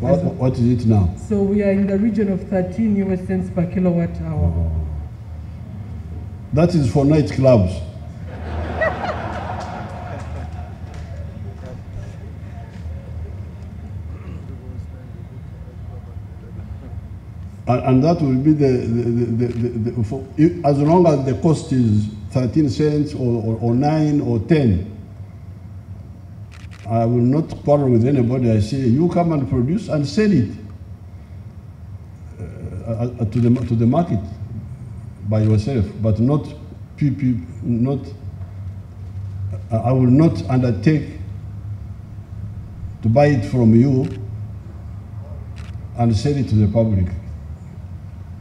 What is it now? So we are in the region of 13 US cents per kilowatt hour. Oh. That is for nightclubs. And that will be as long as the cost is 13 cents or 9 or 10. I will not quarrel with anybody. I say, you come and produce and sell it to the market by yourself, but not I will not undertake to buy it from you and sell it to the public,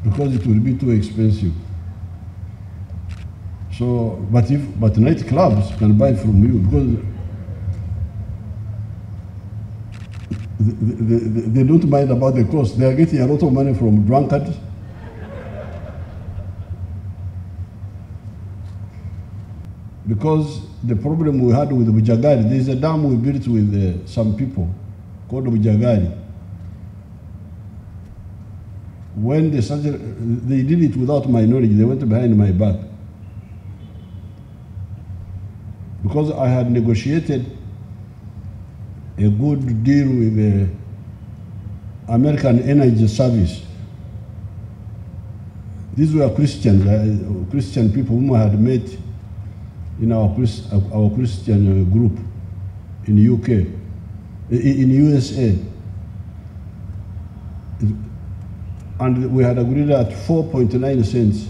because it will be too expensive. So, but nightclubs can buy from you, because they don't mind about the cost. They are getting a lot of money from drunkards. Because the problem we had with Bujagari, there is a dam we built with some people called Bujagari. When they started, they did it without my knowledge. They went behind my back. Because I had negotiated a good deal with the American Energy Service. These were Christians, Christian people whom I had met in our Christian group in UK, in USA. And we had agreed at 4.9 cents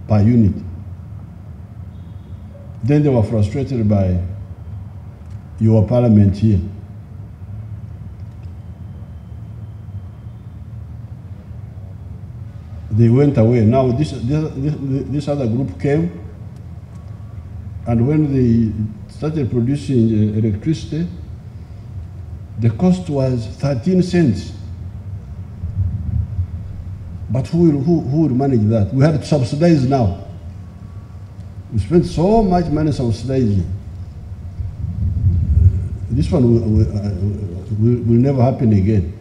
per unit. Then they were frustrated by your parliament here. They went away. Now this other group came, and when they started producing electricity, the cost was 13 cents. But who will manage that? We have to subsidize now. We spent so much money subsidizing. This one will never happen again.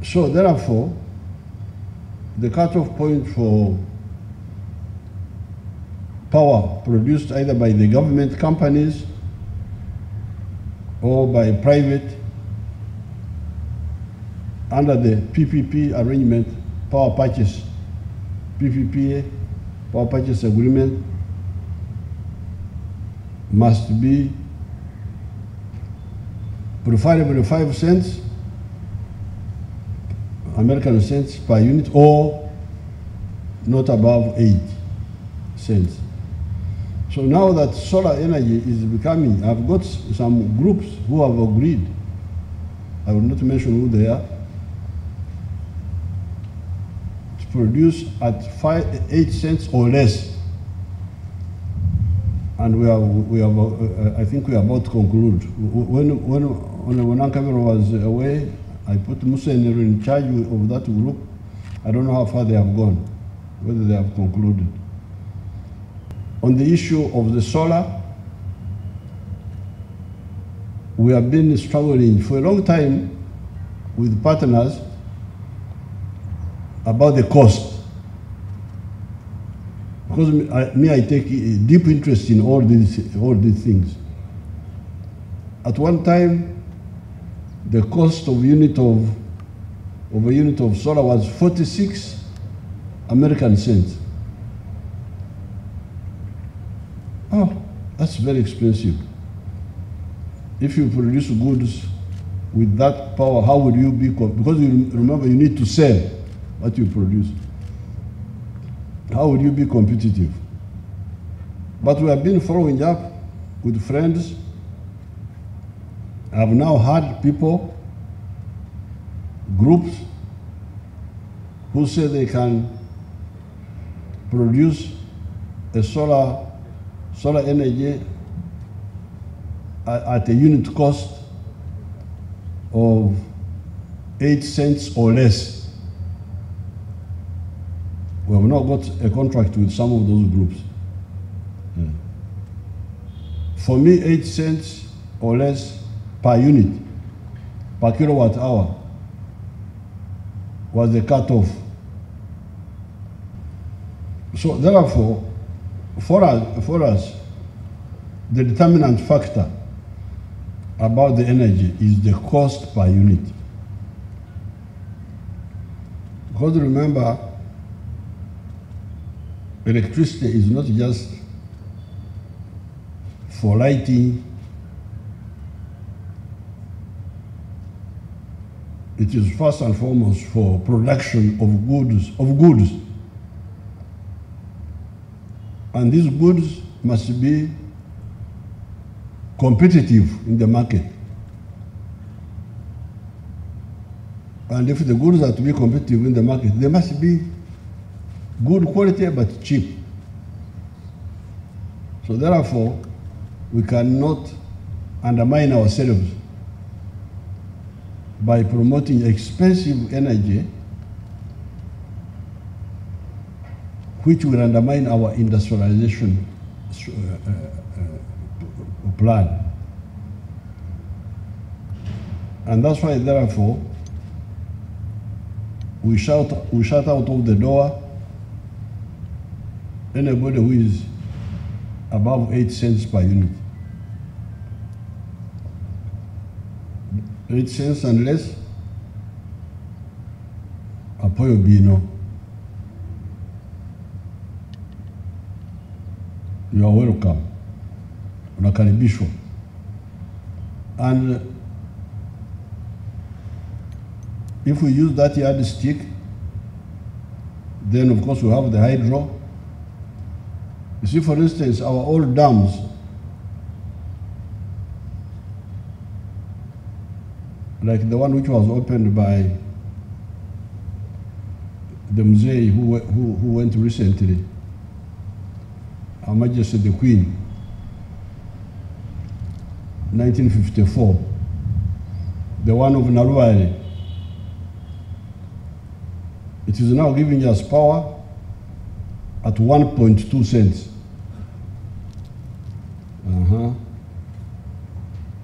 So therefore, the cutoff point for power produced either by the government companies or by private under the PPP arrangement, power purchase, PPPA, power purchase agreement, must be preferably 5 cents, American cents per unit, or not above 8 cents. So now that solar energy is becoming, I've got some groups who have agreed, I will not mention who they are, to produce at 8 cents or less. And I think we are about to conclude. When Ankabero was away, I put Musa in charge of that group. I don't know how far they have gone, whether they have concluded. On the issue of the solar, we have been struggling for a long time with partners about the cost. Because I take a deep interest in all these things. At one time, the cost of a unit of solar was 46 American cents. Oh, that's very expensive. If you produce goods with that power, how would you be? Because you remember, you need to sell what you produce. How would you be competitive? But we have been following up with friends. I have now had people, groups, who say they can produce a solar energy at a unit cost of 8 cents or less. We have now got a contract with some of those groups. Yeah. For me, 8 cents or less per unit per kilowatt hour was the cutoff. So therefore, for us, the determinant factor about the energy is the cost per unit. Because remember, electricity is not just for lighting, it is first and foremost for production of goods. And these goods must be competitive in the market. And if the goods are to be competitive in the market, they must be good quality but cheap. So therefore, we cannot undermine ourselves by promoting expensive energy which will undermine our industrialization plan. And that's why, therefore, we shut out of the door anybody who is above 8 cents per unit. 8 cents and less, apoyo bino. You are welcome. Unakaribishwa. And if we use that yardstick, then of course we have the hydro. You see, for instance, our old dams, like the one which was opened by the Mzee who went recently, Her Majesty the Queen, 1954. The one of Naruwari. It is now giving us power at 1.2 cents.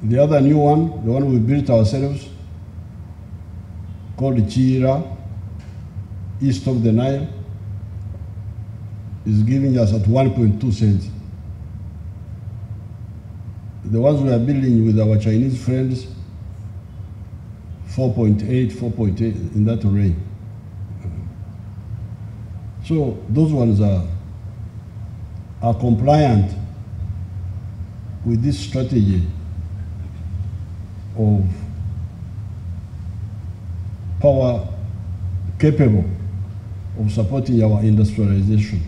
The other new one, the one we built ourselves, called Chira, east of the Nile, is giving us at 1.2 cents. The ones we are building with our Chinese friends, 4.8, 4.8, in that range. So those ones are compliant with this strategy of power capable of supporting our industrialization.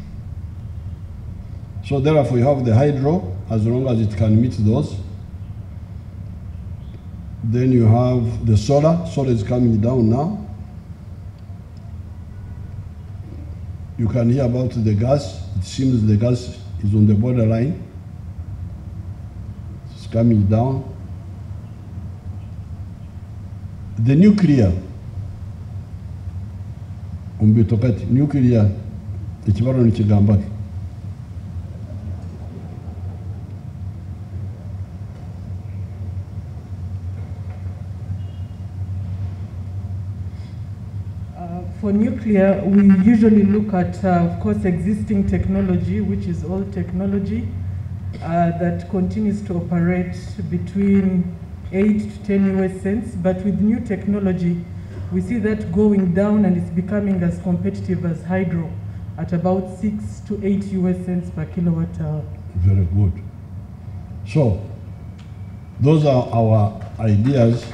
So therefore you have the hydro, as long as it can meet those. Then you have the solar. Solar is coming down now. You can hear about the gas. It seems the gas is on the borderline. It's coming down. The nuclear, nuclear, ekibalo nikigambaki. For nuclear, we usually look at, of course, existing technology, which is old technology, that continues to operate between 8 to 10 US cents. But with new technology, we see that going down and it's becoming as competitive as hydro at about 6 to 8 US cents per kilowatt hour. Very good. So, those are our ideas